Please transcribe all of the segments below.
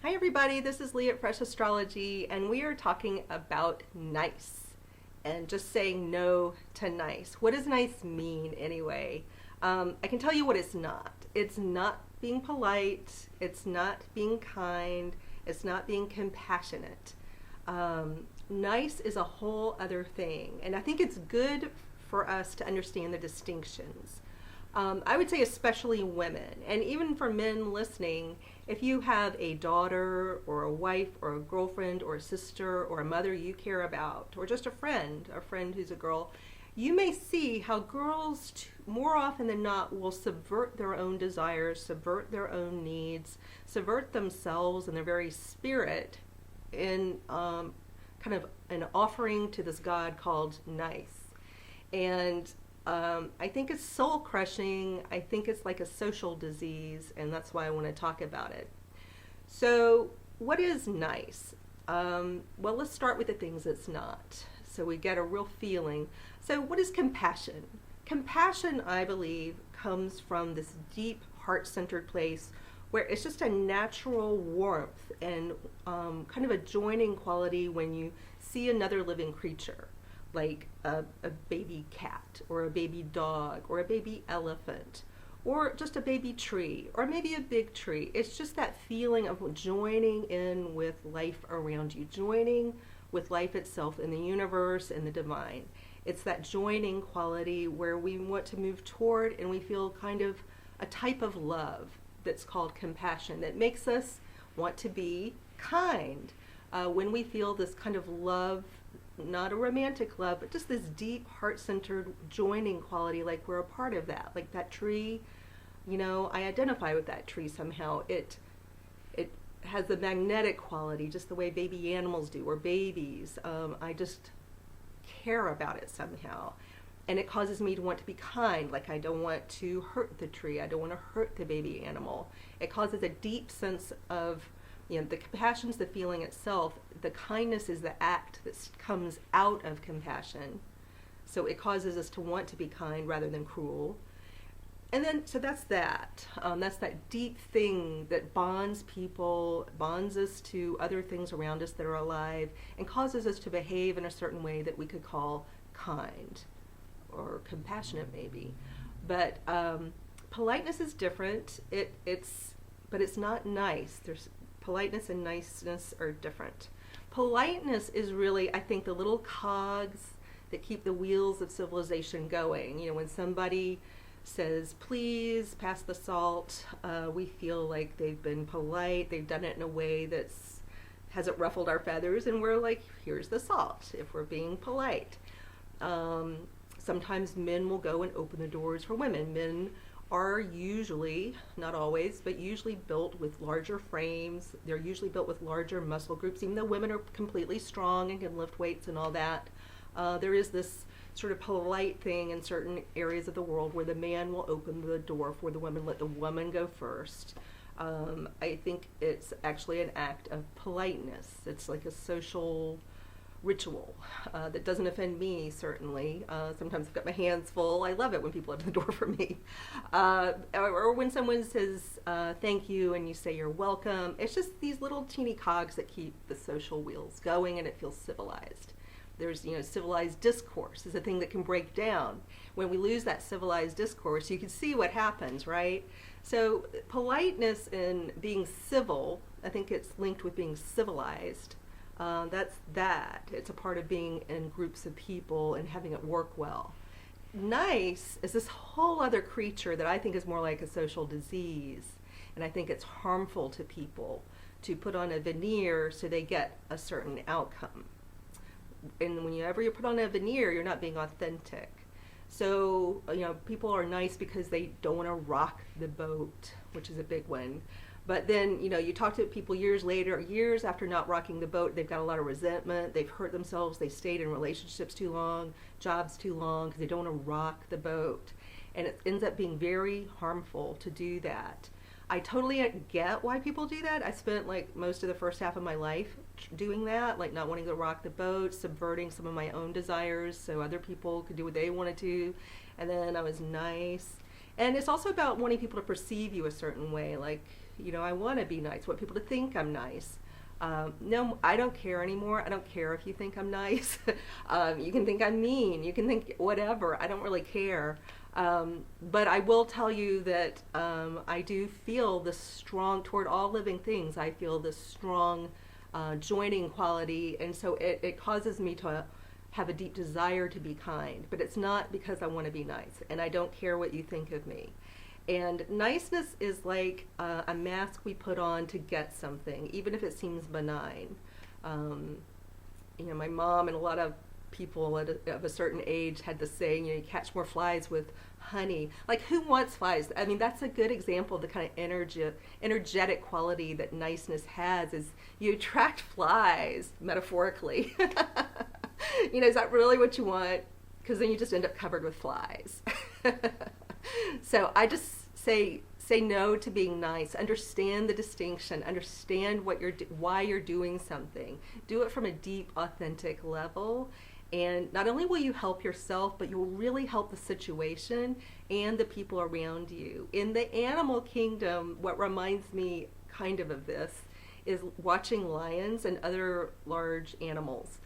Hi everybody, this is Lee at Fresh Astrology, and we are talking about nice and just saying no to nice. What does nice mean anyway? I can tell you what it's not. It's not being polite, it's not being kind, it's not being compassionate. Nice is a whole other thing, and I think it's good for us to understand the distinctions. I would say especially women, and even for men listening, if you have a daughter or a wife or a girlfriend or a sister or a mother you care about, or just a friend who's a girl, you may see how girls more often than not will subvert their own desires, subvert their own needs, subvert themselves and their very spirit in kind of an offering to this God called nice. And I think it's soul crushing. I think it's like a social disease, and that's why I want to talk about it. So, what is nice? Well, let's start with the things it's not, so we get a real feeling. So, what is compassion? Compassion, I believe, comes from this deep, heart-centered place where it's just a natural warmth and kind of a joining quality when you see another living creature, like a baby cat or a baby dog or a baby elephant or just a baby tree or maybe a big tree. It's just that feeling of joining in with life around you, joining with life itself in the universe and the divine. It's that joining quality where we want to move toward, and we feel kind of a type of love that's called compassion that makes us want to be kind. When we feel this kind of love, not a romantic love, but just this deep, heart-centered joining quality, like we're a part of that. Like that tree, I identify with that tree somehow. It has the magnetic quality, just the way baby animals do, or babies. I just care about it somehow. And it causes me to want to be kind, like I don't want to hurt the tree, I don't want to hurt the baby animal. It causes a deep sense of, the compassion's the feeling itself. The kindness is the act that comes out of compassion. So it causes us to want to be kind rather than cruel. And then, so that's that. That's that deep thing that bonds people, bonds us to other things around us that are alive, and causes us to behave in a certain way that we could call kind or compassionate maybe. But politeness is different. But it's not nice. There's politeness and niceness are different. Politeness is really, I think, the little cogs that keep the wheels of civilization going. When somebody says, please pass the salt, we feel like they've been polite, they've done it in a way that hasn't ruffled our feathers, and we're like, here's the salt, if we're being polite. Sometimes men will go and open the doors for women. Men are usually, not always, but usually built with larger frames. They're usually built with larger muscle groups, even though women are completely strong and can lift weights and all that. There is this sort of polite thing in certain areas of the world where the man will open the door for the woman, let the woman go first. I think it's actually an act of politeness. It's like a social ritual that doesn't offend me, certainly. Sometimes I've got my hands full. I love it when people open the door for me. Or when someone says thank you and you say you're welcome. It's just these little teeny cogs that keep the social wheels going, and it feels civilized. There's, civilized discourse is a thing that can break down. When we lose that civilized discourse, you can see what happens, right? So politeness and being civil, I think it's linked with being civilized. It's a part of being in groups of people and having it work well. Nice is this whole other creature that I think is more like a social disease, and I think it's harmful to people to put on a veneer so they get a certain outcome. And whenever you put on a veneer, you're not being authentic. So, people are nice because they don't want to rock the boat, which is a big one. But then, you talk to people years later, years after not rocking the boat, they've got a lot of resentment, they've hurt themselves, they stayed in relationships too long, jobs too long, because they don't want to rock the boat. And it ends up being very harmful to do that. I totally get why people do that. I spent like most of the first half of my life doing that, like not wanting to rock the boat, subverting some of my own desires so other people could do what they wanted to. And then I was nice. And it's also about wanting people to perceive you a certain way, like, I want to be nice. I want people to think I'm nice. No, I don't care anymore. I don't care if you think I'm nice. You can think I'm mean. You can think whatever. I don't really care. But I will tell you that I do feel this strong, toward all living things, I feel this strong joining quality. And so it causes me to have a deep desire to be kind. But it's not because I want to be nice. And I don't care what you think of me. And niceness is like a mask we put on to get something, even if it seems benign. My mom and a lot of people of a certain age had the saying, you catch more flies with honey. Like, who wants flies? I mean, that's a good example of the kind of energetic quality that niceness has, is you attract flies, metaphorically. Is that really what you want? Because then you just end up covered with flies. So I just say no to being nice. Understand the distinction. Understand why you're doing something. Do it from a deep, authentic level. And not only will you help yourself, but you'll really help the situation and the people around you. In the animal kingdom, what reminds me kind of this is watching lions and other large animals.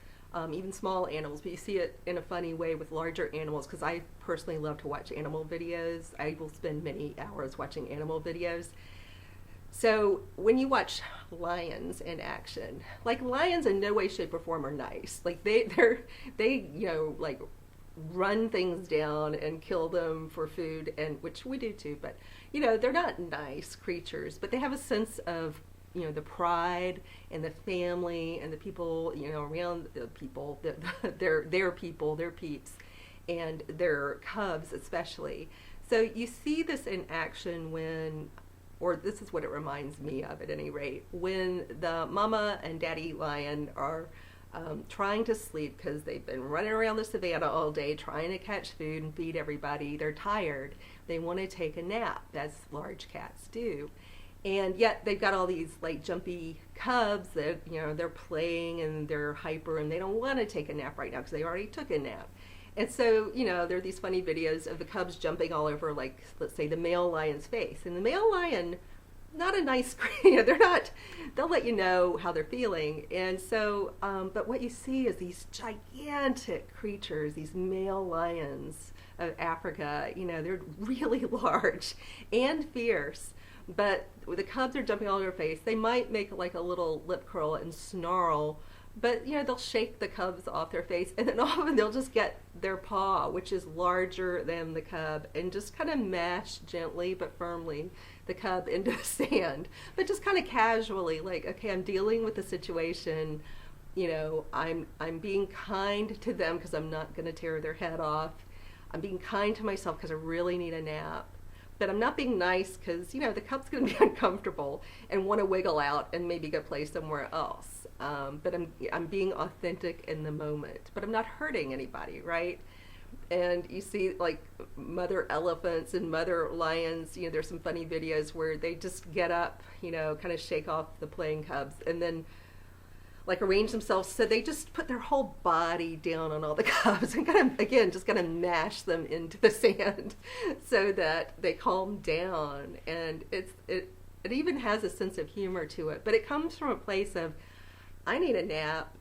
Even small animals, but you see it in a funny way with larger animals, because I personally love to watch animal videos. I will spend many hours watching animal videos. So when you watch lions in action, like, lions in no way, shape, or form are nice. Like, they like run things down and kill them for food, and which we do too, but they're not nice creatures, but they have a sense of the pride and the family and the people, around the people, their people, their peeps, and their cubs especially. So you see this in action or this is what it reminds me of at any rate, when the mama and daddy lion are trying to sleep because they've been running around the savannah all day trying to catch food and feed everybody. They're tired. They want to take a nap, as large cats do. And yet they've got all these like jumpy cubs that, they're playing and they're hyper and they don't want to take a nap right now because they already took a nap. And so, there are these funny videos of the cubs jumping all over, like, let's say, the male lion's face. And the male lion, not a nice creature. They'll let you know how they're feeling. And so, but what you see is these gigantic creatures, these male lions of Africa, they're really large and fierce. But the cubs are jumping all over their face. They might make like a little lip curl and snarl, but they'll shake the cubs off their face, and then often they'll just get their paw, which is larger than the cub, and just kind of mash gently but firmly the cub into the sand. But just kind of casually, like, okay, I'm dealing with the situation. I'm being kind to them because I'm not going to tear their head off. I'm being kind to myself because I really need a nap. But I'm not being nice because, the cub's going to be uncomfortable and want to wiggle out and maybe go play somewhere else. But I'm being authentic in the moment. But I'm not hurting anybody, right? And you see, like, mother elephants and mother lions, there's some funny videos where they just get up, kind of shake off the playing cubs and then, like, arrange themselves so they just put their whole body down on all the cubs and kind of, again, just kind of mash them into the sand so that they calm down. And it even has a sense of humor to it, but it comes from a place of, I need a nap.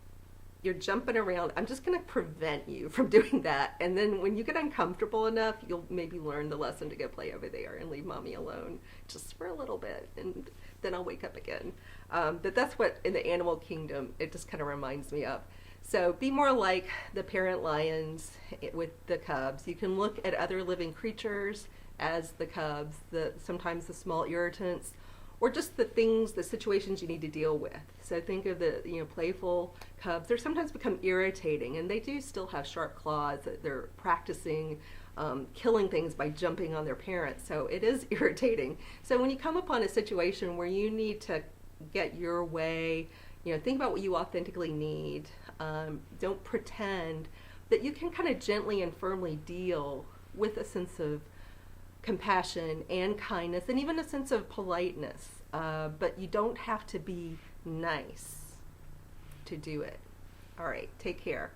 You're jumping around. I'm just going to prevent you from doing that. And then when you get uncomfortable enough, you'll maybe learn the lesson to go play over there and leave mommy alone just for a little bit. And then I'll wake up again. But that's what, in the animal kingdom, it just kind of reminds me of. So be more like the parent lions with the cubs. You can look at other living creatures as the cubs, sometimes the small irritants, or just the situations you need to deal with. So think of the playful cubs. They sometimes become irritating, and they do still have sharp claws that they're practicing killing things by jumping on their parents. So it is irritating. So when you come upon a situation where you need to get your way, think about what you authentically need. Don't pretend that you can kind of gently and firmly deal with a sense of compassion and kindness and even a sense of politeness. But you don't have to be nice to do it. All right, take care.